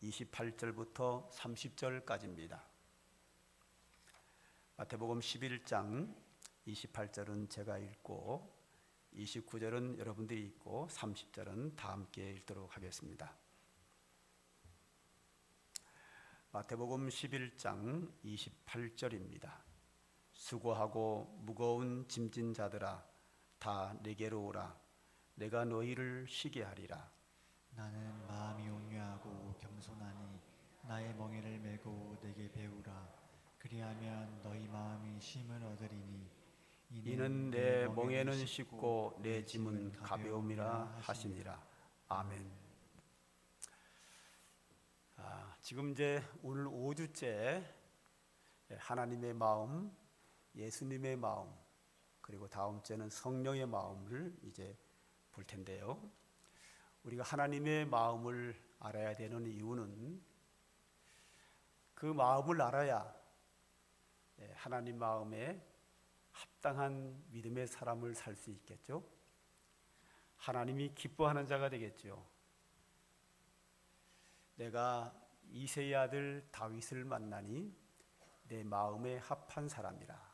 28절부터 30절까지입니다. 마태복음 11장 28절은 제가 읽고 29절은 여러분들이 읽고 30절은 다 함께 읽도록 하겠습니다. 마태복음 11장 28절입니다. 수고하고 무거운 짐진 자들아 다 내게로 오라. 내가 너희를 쉬게 하리라. 나는 마음이 온유하고 겸손하니 나의 멍에를 메고 내게 배우라. 그리하면 너희 마음이 쉼을 얻으리니 이는 내 멍에는 쉽고 내 짐은 가벼움이라 하시니라. 아멘. 지금 이제 오늘 5주째 하나님의 마음, 예수님의 마음, 그리고 다음 주에는 성령의 마음을 이제 볼 텐데요. 우리가 하나님의 마음을 알아야 되는 이유는 그 마음을 알아야 하나님 마음에 합당한 믿음의 사람을 살 수 있겠죠. 하나님이 기뻐하는 자가 되겠죠. 내가 이새의 아들 다윗을 만나니 내 마음에 합한 사람이라.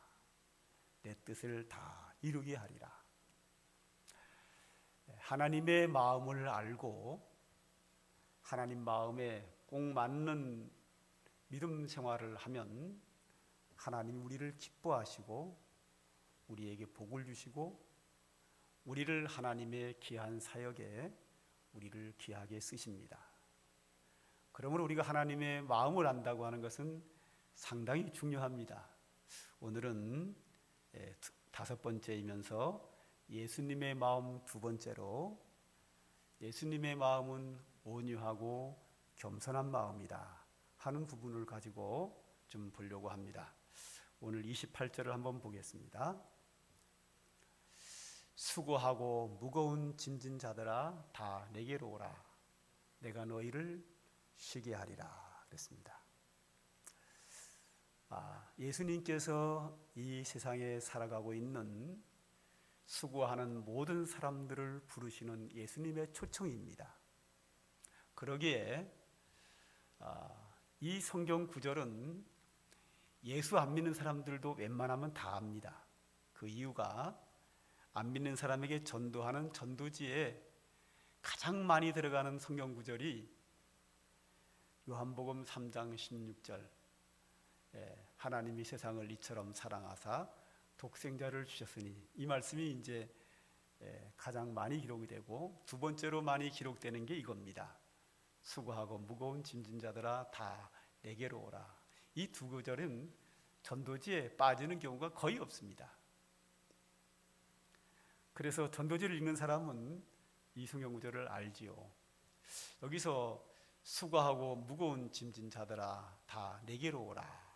내 뜻을 다 이루게 하리라. 하나님의 마음을 알고 하나님 마음에 꼭 맞는 믿음 생활을 하면 하나님이 우리를 기뻐하시고 우리에게 복을 주시고 우리를 하나님의 귀한 사역에 우리를 귀하게 쓰십니다. 그러므로 우리가 하나님의 마음을 안다고 하는 것은 상당히 중요합니다. 오늘은 5번째이면서 예수님의 마음 2번째로 예수님의 마음은 온유하고 겸손한 마음이다 하는 부분을 가지고 좀 보려고 합니다. 오늘 28절을 한번 보겠습니다. 수고하고 무거운 짐진 자들아 다 내게로 오라. 내가 너희를 쉬게 하리라 그랬습니다. 예수님께서 이 세상에 살아가고 있는 수고하는 모든 사람들을 부르시는 예수님의 초청입니다. 그러기에 이 성경 구절은 예수 안 믿는 사람들도 웬만하면 다 압니다. 그 이유가 안 믿는 사람에게 전도하는 전도지에 가장 많이 들어가는 성경 구절이 요한복음 3장 16절 하나님이 세상을 이처럼 사랑하사 독생자를 주셨으니, 이 말씀이 이제 가장 많이 기록이 되고 2번째로 많이 기록되는 게 이겁니다. 수고하고 무거운 짐진 자들아 다 내게로 오라. 이 2 구절은 전도지에 빠지는 경우가 거의 없습니다. 그래서 전도지를 읽는 사람은 이 성경 구절을 알지요. 여기서 수고하고 무거운 짐진 자들아 다 내게로 오라.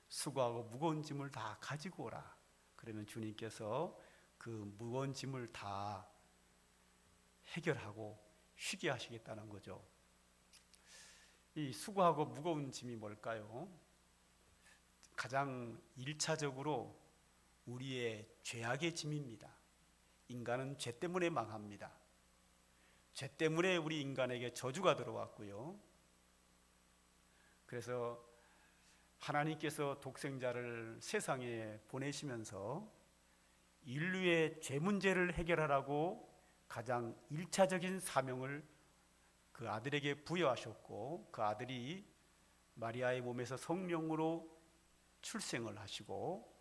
수고하고 무거운 짐을 다 가지고 오라. 그러면 주님께서 그 무거운 짐을 다 해결하고 쉬게 하시겠다는 거죠. 이 수고하고 무거운 짐이 뭘까요? 가장 1차적으로 우리의 죄악의 짐입니다. 인간은 죄 때문에 망합니다. 죄 때문에 우리 인간에게 저주가 들어왔고요. 그래서 하나님께서 독생자를 세상에 보내시면서 인류의 죄 문제를 해결하라고 가장 1차적인 사명을 그 아들에게 부여하셨고, 그 아들이 마리아의 몸에서 성령으로 출생을 하시고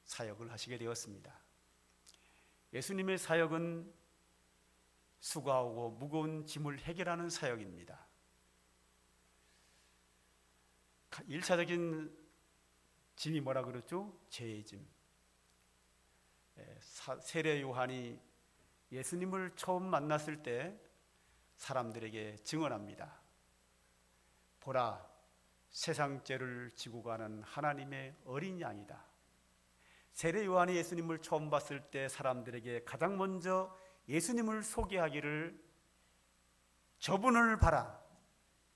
사역을 하시게 되었습니다. 예수님의 사역은 수고하고 무거운 짐을 해결하는 사역입니다. 1차적인 짐이 뭐라 그랬죠? 죄의 짐. 세례 요한이 예수님을 처음 만났을 때 사람들에게 증언합니다. 보라, 세상 죄를 지고 가는 하나님의 어린 양이다. 세례 요한이 예수님을 처음 봤을 때 사람들에게 가장 먼저 예수님을 소개하기를 저분을 봐라.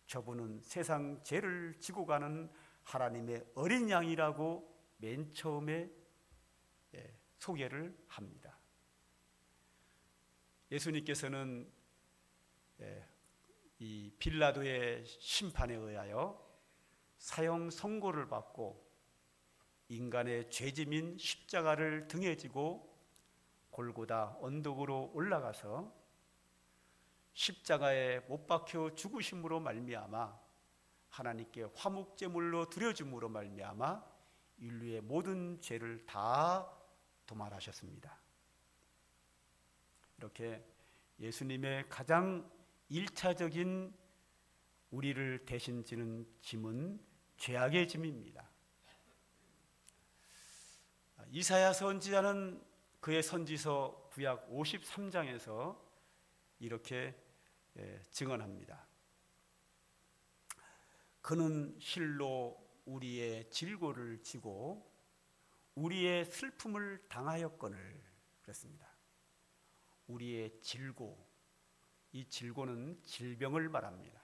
저분은 세상 죄를 지고 가는 하나님의 어린 양이라고 맨 처음에 소개를 합니다. 예수님께서는 이 빌라도의 심판에 의하여 사형 선고를 받고 인간의 죄짐인 십자가를 등에 지고 골고다 언덕으로 올라가서 십자가에 못 박혀 죽으심으로 말미암아 하나님께 화목제물로 드려줌으로 말미암아 인류의 모든 죄를 다 도말하셨습니다. 이렇게 예수님의 가장 1차적인 우리를 대신 지는 짐은 죄악의 짐입니다. 이사야 선지자는 그의 선지서 구약 53장에서 이렇게 증언합니다. 그는 실로 우리의 질고를 지고 우리의 슬픔을 당하였거늘. 그랬습니다. 우리의 질고, 이 질고는 질병을 말합니다.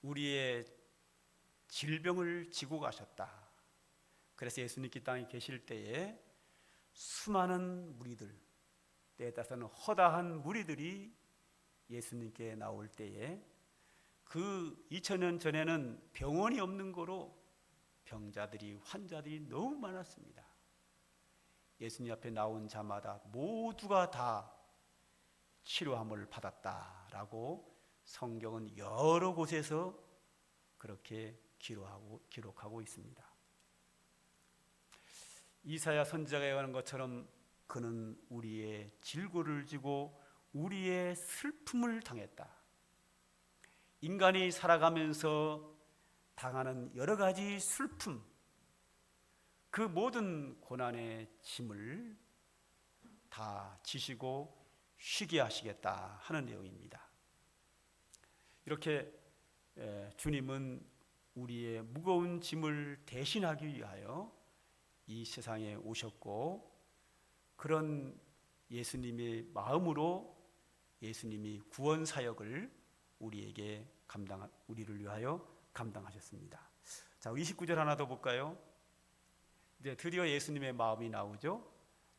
우리의 질병을 지고 가셨다. 그래서 예수님께 땅에 계실 때에 수많은 무리들, 때에 따라서는 허다한 무리들이 예수님께 나올 때에 그 2000년 전에는 병원이 없는 거로 병자들이, 환자들이 너무 많았습니다. 예수님 앞에 나온 자마다 모두가 다 치료함을 받았다라고 성경은 여러 곳에서 그렇게 기록하고 있습니다. 이사야 선지자가 예언한 것처럼 그는 우리의 질고를 지고 우리의 슬픔을 당했다. 인간이 살아가면서 당하는 여러 가지 슬픔, 그 모든 고난의 짐을 다 지시고 쉬게 하시겠다 하는 내용입니다. 이렇게 주님은 우리의 무거운 짐을 대신하기 위하여 이 세상에 오셨고, 그런 예수님의 마음으로 예수님이 구원 사역을 우리를 위하여 감당하셨습니다. 자, 29절 하나 더 볼까요? 이제 드디어 예수님의 마음이 나오죠.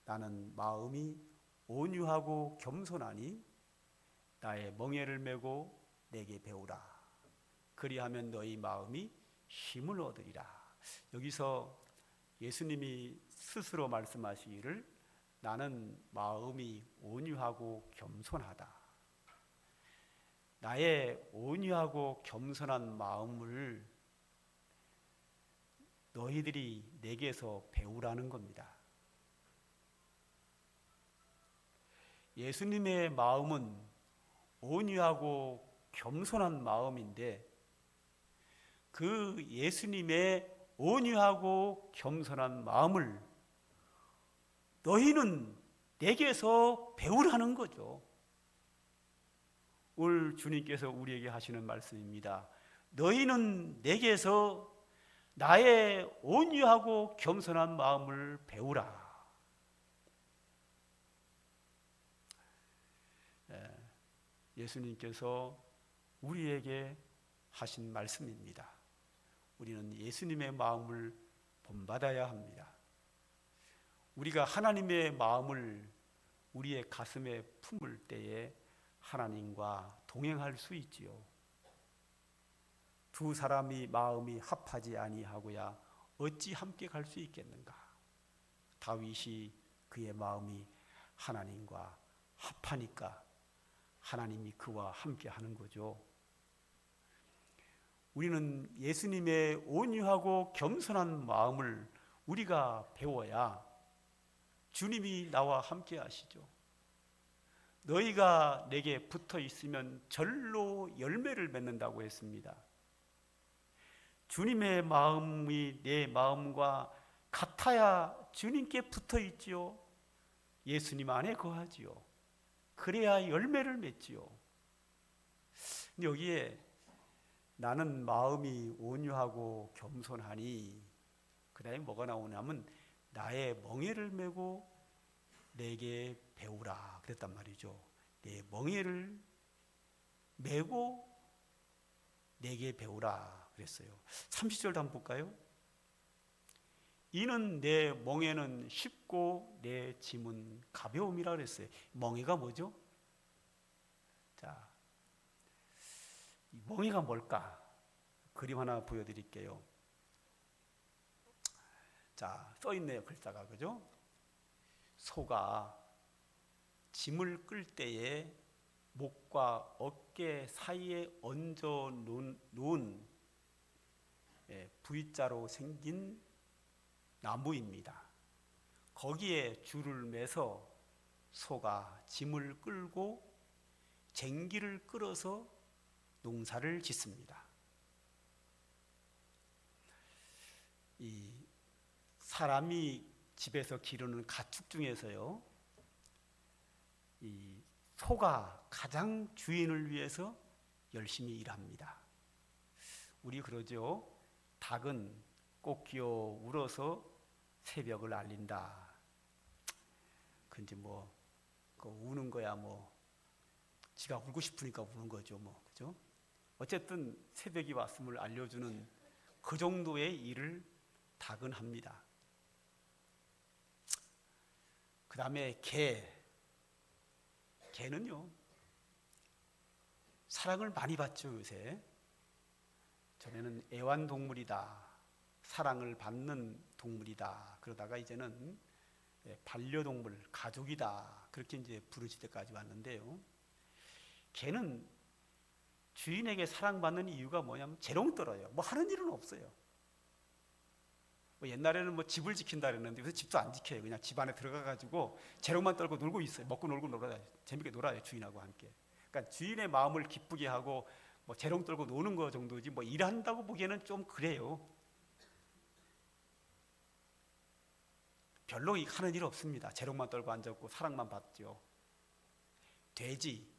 나는 마음이 온유하고 겸손하니 나의 멍에를 메고 내게 배우라. 그리하면 너희 마음이 힘을 얻으리라. 여기서 예수님이 스스로 말씀하시기를 나는 마음이 온유하고 겸손하다. 나의 온유하고 겸손한 마음을 너희들이 내게서 배우라는 겁니다. 예수님의 마음은 온유하고 겸손한 마음인데 그 예수님의 온유하고 겸손한 마음을 너희는 내게서 배우라는 거죠. 오늘 주님께서 우리에게 하시는 말씀입니다. 너희는 내게서 나의 온유하고 겸손한 마음을 배우라. 예수님께서 우리에게 하신 말씀입니다. 우리는 예수님의 마음을 본받아야 합니다. 우리가 하나님의 마음을 우리의 가슴에 품을 때에 하나님과 동행할 수 있지요. 두 사람이 마음이 합하지 아니하고야 어찌 함께 갈 수 있겠는가? 다윗이 그의 마음이 하나님과 합하니까 하나님이 그와 함께 하는 거죠. 우리는 예수님의 온유하고 겸손한 마음을 우리가 배워야 주님이 나와 함께 하시죠. 너희가 내게 붙어 있으면 절로 열매를 맺는다고 했습니다. 주님의 마음이 내 마음과 같아야 주님께 붙어 있지요. 예수님 안에 거하지요. 그래야 열매를 맺지요. 근데 여기에 나는 마음이 온유하고 겸손하니 그 다음에 뭐가 나오냐면 나의 멍에를 메고 내게 배우라 그랬단 말이죠. 내 멍에를 메고 내게 배우라 그랬어요. 30절도 한번 볼까요? 이는 내 멍에는 쉽고 내 짐은 가벼움이라 그랬어요. 멍에가 뭐죠? 자, 이 멍에가 뭘까? 그림 하나 보여드릴게요. 자, 써 있네요, 글자가. 그죠? 소가 짐을 끌 때에 목과 어깨 사이에 얹어 놓은 V자로 생긴 나무입니다. 거기에 줄을 매서 소가 짐을 끌고 쟁기를 끌어서 농사를 짓습니다. 이 사람이 집에서 기르는 가축 중에서요, 이 소가 가장 주인을 위해서 열심히 일합니다. 우리 그러죠. 닭은 꼭 울어서 새벽을 알린다. 근데 그 우는 거야 지가 울고 싶으니까 우는 거죠 그죠? 어쨌든 새벽이 왔음을 알려주는 그 정도의 일을 닭은 합니다. 그 다음에 개는요, 사랑을 많이 받죠 요새. 전에는 애완동물이다, 사랑을 받는 동물이다, 그러다가 이제는 반려동물, 가족이다, 그렇게 이제 부르실 때까지 왔는데요. 개는 주인에게 사랑받는 이유가 뭐냐면 재롱 떨어요. 하는 일은 없어요. 옛날에는 집을 지킨다 그랬는데 요새 집도 안 지켜요. 그냥 집 안에 들어가가지고 재롱만 떨고 놀고 있어요. 먹고 놀고 놀아요. 재밌게 놀아요, 주인하고 함께. 그러니까 주인의 마음을 기쁘게 하고 재롱 떨고 노는 거 정도지 일한다고 보기에는 좀 그래요. 별로 하는 일 없습니다. 재롱만 떨고 앉았고 사랑만 받죠. 돼지,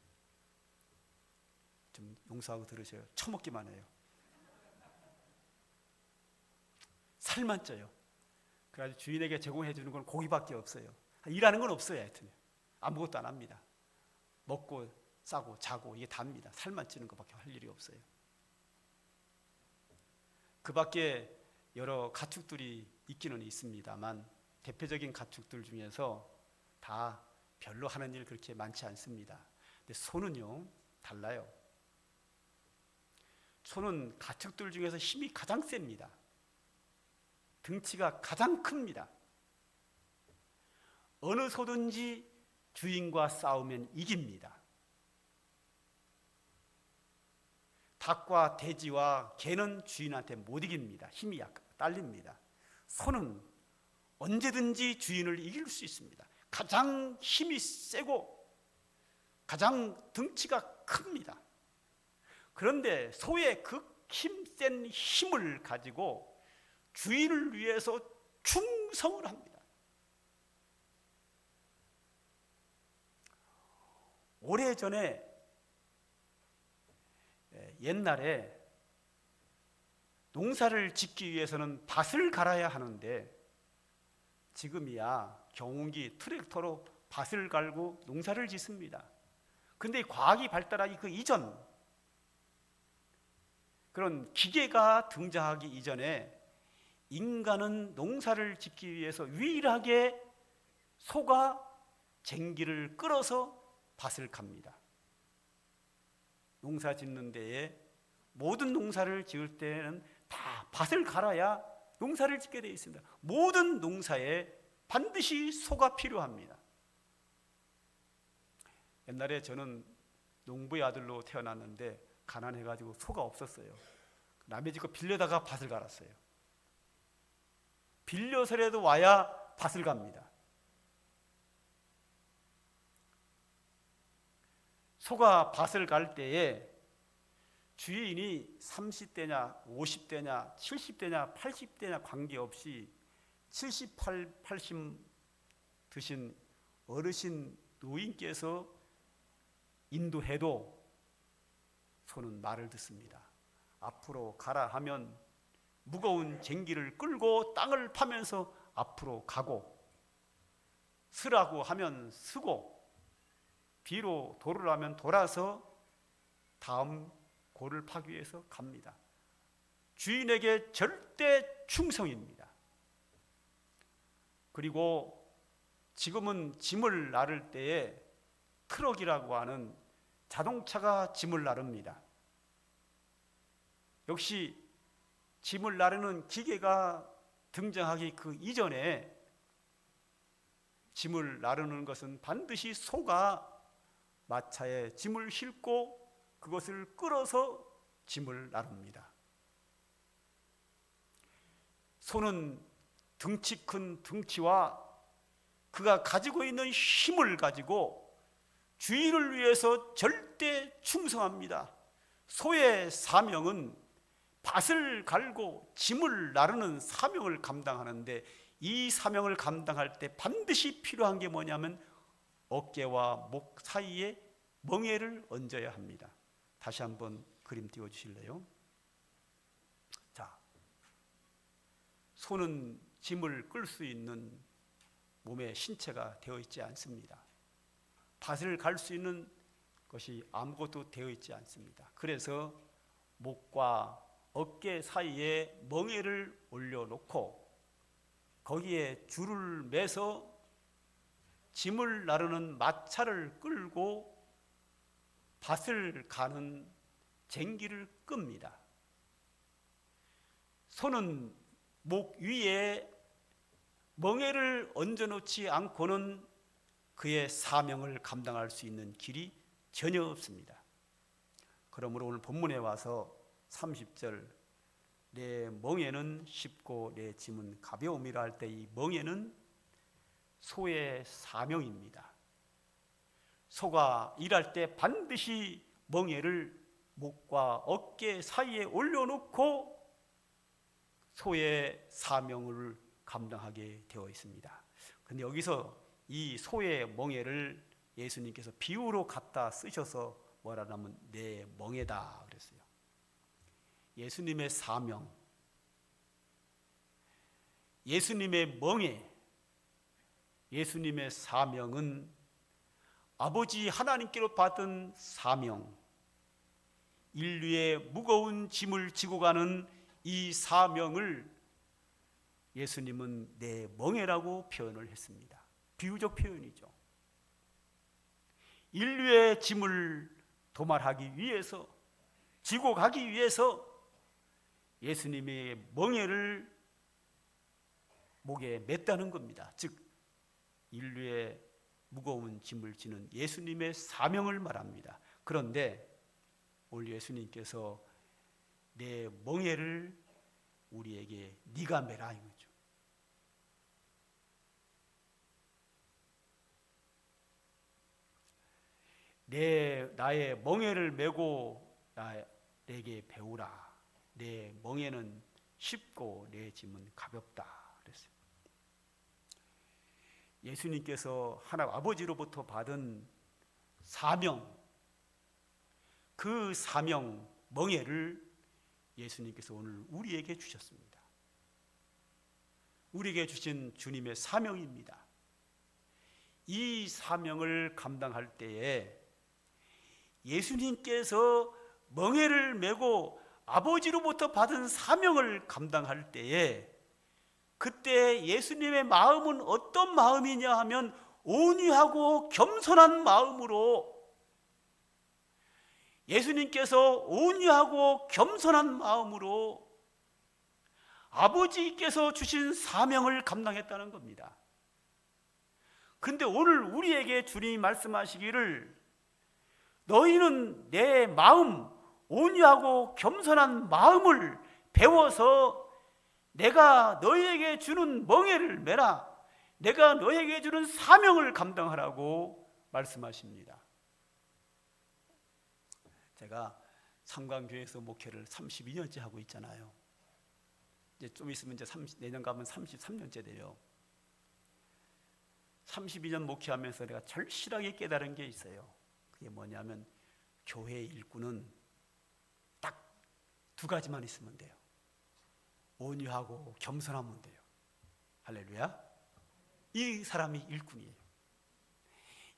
좀 용서하고 들으세요. 처먹기만 해요. 살만 쪄요. 그래서 주인에게 제공해 주는 건 고기밖에 없어요. 일하는 건 없어요. 하여튼 아무것도 안 합니다. 먹고 싸고 자고 이게 답니다. 살만 찌는 것밖에 할 일이 없어요. 그 밖에 여러 가축들이 있기는 있습니다만 대표적인 가축들 중에서 다 별로 하는 일 그렇게 많지 않습니다. 근데 소는요 달라요. 소는 가축들 중에서 힘이 가장 셉니다. 등치가 가장 큽니다. 어느 소든지 주인과 싸우면 이깁니다. 닭과 돼지와 개는 주인한테 못 이깁니다. 힘이 딸립니다. 소는 언제든지 주인을 이길 수 있습니다. 가장 힘이 세고 가장 등치가 큽니다. 그런데 소의 그 힘센 힘을 가지고 주인을 위해서 충성을 합니다. 오래전에 옛날에 농사를 짓기 위해서는 밭을 갈아야 하는데 지금이야 경운기 트랙터로 밭을 갈고 농사를 짓습니다. 근데 과학이 발달하기 그 이전, 그런 기계가 등장하기 이전에 인간은 농사를 짓기 위해서 유일하게 소가 쟁기를 끌어서 밭을 갑니다. 농사 짓는 데에 모든 농사를 지을 때는 다 밭을 갈아야 농사를 짓게 되어 있습니다. 모든 농사에 반드시 소가 필요합니다. 옛날에 저는 농부의 아들로 태어났는데 가난해가지고 소가 없었어요. 남의 집 거 빌려다가 밭을 갈았어요. 빌려서라도 와야 밭을 갑니다. 소가 밭을 갈 때에 주인이 30대냐 50대냐 70대냐 80대냐 관계없이 78, 80 드신 어르신 노인께서 인도해도 소는 말을 듣습니다. 앞으로 가라 하면 무거운 쟁기를 끌고 땅을 파면서 앞으로 가고, 서라고 하면 서고, 뒤로 돌으라면 돌아서 다음 골을 파기 위해서 갑니다. 주인에게 절대 충성입니다. 그리고 지금은 짐을 나를 때에 트럭이라고 하는 자동차가 짐을 나릅니다. 역시 짐을 나르는 기계가 등장하기 그 이전에 짐을 나르는 것은 반드시 소가 마차에 짐을 싣고 그것을 끌어서 짐을 나릅니다. 소는 등치 큰 등치와 그가 가지고 있는 힘을 가지고 주인을 위해서 절대 충성합니다. 소의 사명은 밭을 갈고 짐을 나르는 사명을 감당하는데, 이 사명을 감당할 때 반드시 필요한 게 뭐냐면 어깨와 목 사이에 멍에를 얹어야 합니다. 다시 한번 그림 띄워주실래요? 자, 소는 짐을 끌 수 있는 몸의 신체가 되어 있지 않습니다. 밭을 갈 수 있는 것이 아무것도 되어 있지 않습니다. 그래서 목과 어깨 사이에 멍에를 올려놓고 거기에 줄을 매서 짐을 나르는 마차를 끌고 밭을 가는 쟁기를 끕니다. 소는 목 위에 멍에를 얹어놓지 않고는 그의 사명을 감당할 수 있는 길이 전혀 없습니다. 그러므로 오늘 본문에 와서 30절 내 멍에는 쉽고 내 짐은 가벼움이라 할 때 이 멍에는 소의 사명입니다. 소가 일할 때 반드시 멍에를 목과 어깨 사이에 올려놓고 소의 사명을 감당하게 되어 있습니다. 그런데 여기서 이 소의 멍에를 예수님께서 비유로 갖다 쓰셔서 뭐라냐면 내 멍에다 그랬어요. 예수님의 사명, 예수님의 멍에, 예수님의 사명은 아버지 하나님께로 받은 사명, 인류의 무거운 짐을 지고 가는 이 사명을 예수님은 내 멍에라고 표현을 했습니다. 비유적 표현이죠. 인류의 짐을 도말하기 위해서, 지고 가기 위해서 예수님의 멍에를 목에 맸다는 겁니다. 즉 인류의 무거운 짐을 지는 예수님의 사명을 말합니다. 그런데 오늘 예수님께서 내 멍에를 우리에게 네가 매라 이거죠. 나의 멍에를 메고 내게 배우라. 내 멍에는 쉽고 내 짐은 가볍다 그랬어요. 예수님께서 하나님 아버지로부터 받은 사명, 그 사명 멍에를 예수님께서 오늘 우리에게 주셨습니다. 우리에게 주신 주님의 사명입니다. 이 사명을 감당할 때에 예수님께서 멍에를 메고 아버지로부터 받은 사명을 감당할 때에 그때 예수님의 마음은 어떤 마음이냐 하면 온유하고 겸손한 마음으로, 예수님께서 온유하고 겸손한 마음으로 아버지께서 주신 사명을 감당했다는 겁니다. 그런데 오늘 우리에게 주님이 말씀하시기를 너희는 내 마음, 온유하고 겸손한 마음을 배워서 내가 너희에게 주는 멍에를 메라, 내가 너희에게 주는 사명을 감당하라고 말씀하십니다. 제가 삼강교회에서 목회를 32년째 하고 있잖아요. 이제 좀 있으면 이제 내년 가면 33년째 돼요. 32년 목회하면서 내가 절실하게 깨달은 게 있어요. 그게 뭐냐면 교회의 일꾼은 딱 두 가지만 있으면 돼요. 온유하고 겸손하면 돼요. 할렐루야. 이 사람이 일꾼이에요.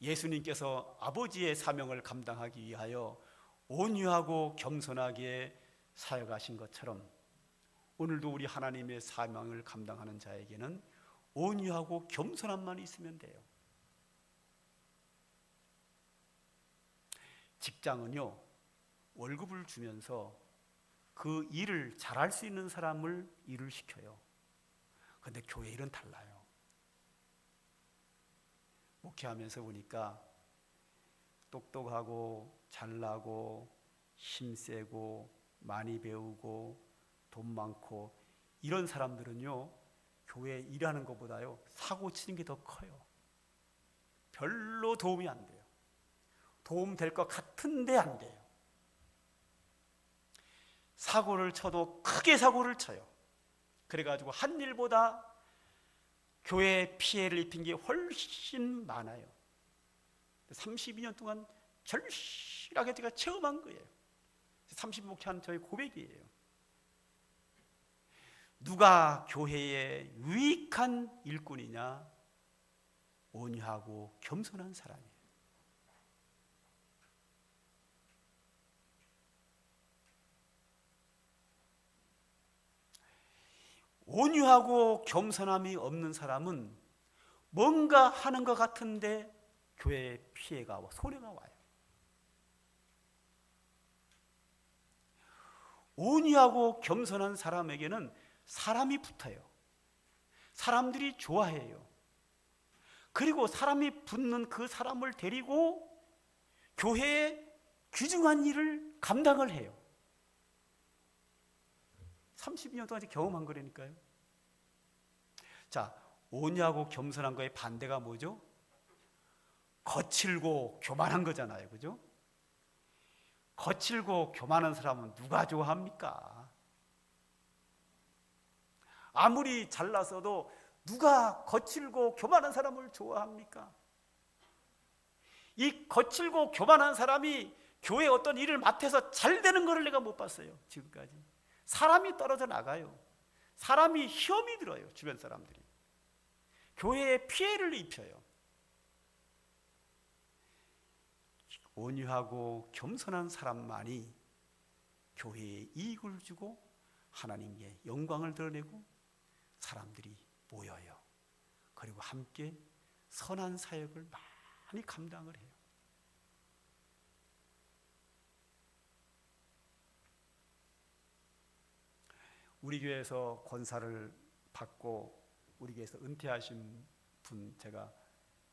예수님께서 아버지의 사명을 감당하기 위하여 온유하고 겸손하게 사역하신 것처럼 오늘도 우리 하나님의 사명을 감당하는 자에게는 온유하고 겸손함만 있으면 돼요. 직장은요, 월급을 주면서 그 일을 잘할 수 있는 사람을 일을 시켜요. 그런데 교회 일은 달라요. 목회하면서 보니까 똑똑하고 잘나고 힘세고 많이 배우고 돈 많고 이런 사람들은요, 교회 일하는 것보다요 사고 치는 게 더 커요. 별로 도움이 안 돼요. 도움 될 것 같은데 안 돼요. 사고를 쳐도 크게 사고를 쳐요. 그래가지고 한 일보다 교회에 피해를 입힌 게 훨씬 많아요. 32년 동안 절실하게 제가 체험한 거예요. 30 목회한 저의 고백이에요. 누가 교회에 유익한 일꾼이냐? 온유하고 겸손한 사람이에요. 온유하고 겸손함이 없는 사람은 뭔가 하는 것 같은데 교회에 피해가 와, 손해가 와요. 온유하고 겸손한 사람에게는 사람이 붙어요. 사람들이 좋아해요. 그리고 사람이 붙는 그 사람을 데리고 교회에 귀중한 일을 감당을 해요. 32년 동안 경험한 거라니까요. 자, 온유하고 겸손한 거의 반대가 뭐죠? 거칠고 교만한 거잖아요. 그죠? 거칠고 교만한 사람은 누가 좋아합니까? 아무리 잘났어도 누가 거칠고 교만한 사람을 좋아합니까? 이 거칠고 교만한 사람이 교회에 어떤 일을 맡아서 잘 되는 것을 내가 못 봤어요. 지금까지. 사람이 떨어져 나가요. 사람이 시험이 들어요. 주변 사람들이. 교회에 피해를 입혀요. 온유하고 겸손한 사람만이 교회에 이익을 주고 하나님께 영광을 드러내고 사람들이 모여요. 그리고 함께 선한 사역을 많이 감당을 해요. 우리 교회에서 권사를 받고 우리 교회에서 은퇴하신 분, 제가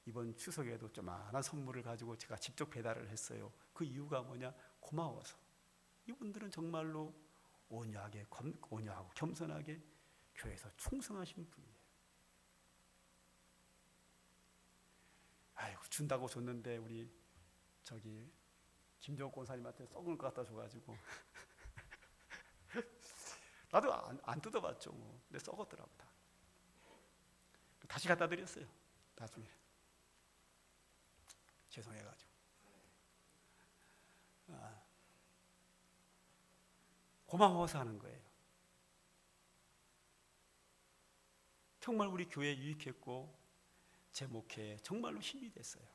이번 추석에도 조그마한 선물을 가지고 제가 직접 배달을 했어요. 그 이유가 뭐냐? 고마워서. 이분들은 정말로 온유하고 겸손하게 교회에서 충성하신 분이에요. 아이고, 준다고 줬는데 우리 김정욱 권사님한테 썩은 거 갖다 줘가지고 나도 안 뜯어봤죠. 뭐. 근데 썩었더라고 다. 다시 갖다 드렸어요. 나중에 죄송해가지고. 고마워서 하는 거예요. 정말 우리 교회에 유익했고 제 목회에 정말로 힘이 됐어요.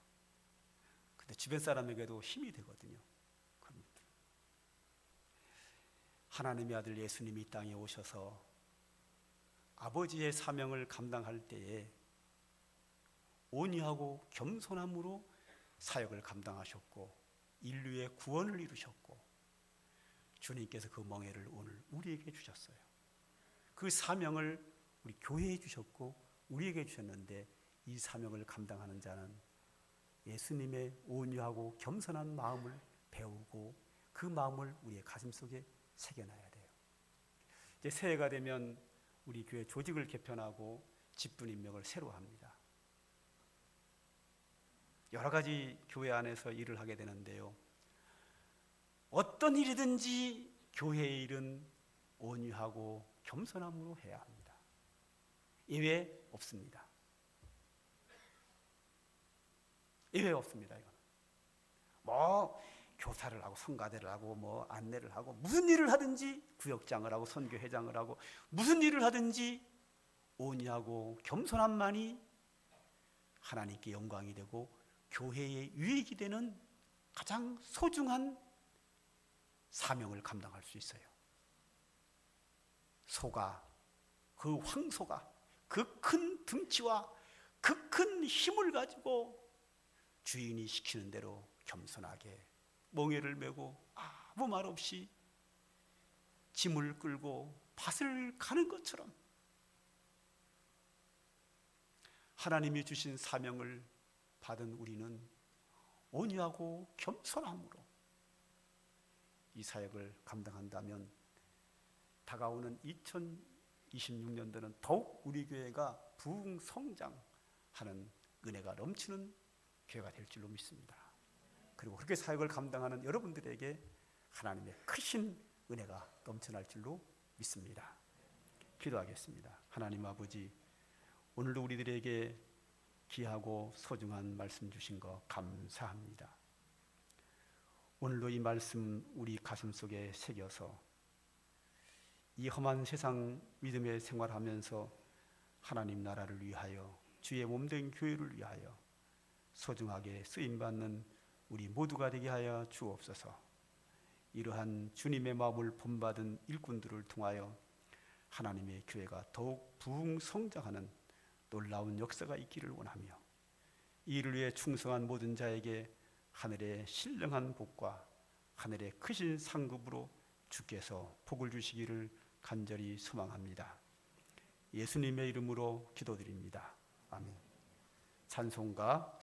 근데 주변 사람에게도 힘이 되거든요. 하나님의 아들 예수님이 이 땅에 오셔서 아버지의 사명을 감당할 때에 온유하고 겸손함으로 사역을 감당하셨고 인류의 구원을 이루셨고 주님께서 그 멍에를 오늘 우리에게 주셨어요. 그 사명을 우리 교회에 주셨고 우리에게 주셨는데 이 사명을 감당하는 자는 예수님의 온유하고 겸손한 마음을 배우고 그 마음을 우리의 가슴속에 새겨놔야 돼요. 이제 새해가 되면 우리 교회 조직을 개편하고 직분 임명을 새로 합니다. 여러 가지 교회 안에서 일을 하게 되는데요. 어떤 일이든지 교회의 일은 온유하고 겸손함으로 해야 합니다. 예외 없습니다. 예외 없습니다. 이건. 교사를 하고 성가대를 하고 안내를 하고 무슨 일을 하든지 구역장을 하고 선교회장을 하고 무슨 일을 하든지 온유하고 겸손함만이 하나님께 영광이 되고 교회에 유익이 되는 가장 소중한 사명을 감당할 수 있어요. 소가, 그 황소가 그 큰 등치와 그 큰 힘을 가지고 주인이 시키는 대로 겸손하게 멍에를 메고 아무 말 없이 짐을 끌고 밭을 가는 것처럼 하나님이 주신 사명을 받은 우리는 온유하고 겸손함으로 이 사역을 감당한다면 다가오는 2026년도는 더욱 우리 교회가 부흥성장하는 은혜가 넘치는 교회가 될 줄로 믿습니다. 그리고 그렇게 사역을 감당하는 여러분들에게 하나님의 크신 은혜가 넘쳐날 줄로 믿습니다. 기도하겠습니다. 하나님 아버지, 오늘도 우리들에게 귀하고 소중한 말씀 주신 거 감사합니다. 오늘도 이 말씀 우리 가슴 속에 새겨서 이 험한 세상 믿음의 생활하면서 하나님 나라를 위하여 주의 몸된 교회를 위하여 소중하게 쓰임받는 우리 모두가 되게 하여 주옵소서. 이러한 주님의 마음을 본받은 일꾼들을 통하여 하나님의 교회가 더욱 부흥성장하는 놀라운 역사가 있기를 원하며 이를 위해 충성한 모든 자에게 하늘의 신령한 복과 하늘의 크신 상급으로 주께서 복을 주시기를 간절히 소망합니다. 예수님의 이름으로 기도드립니다. 아멘. 찬송가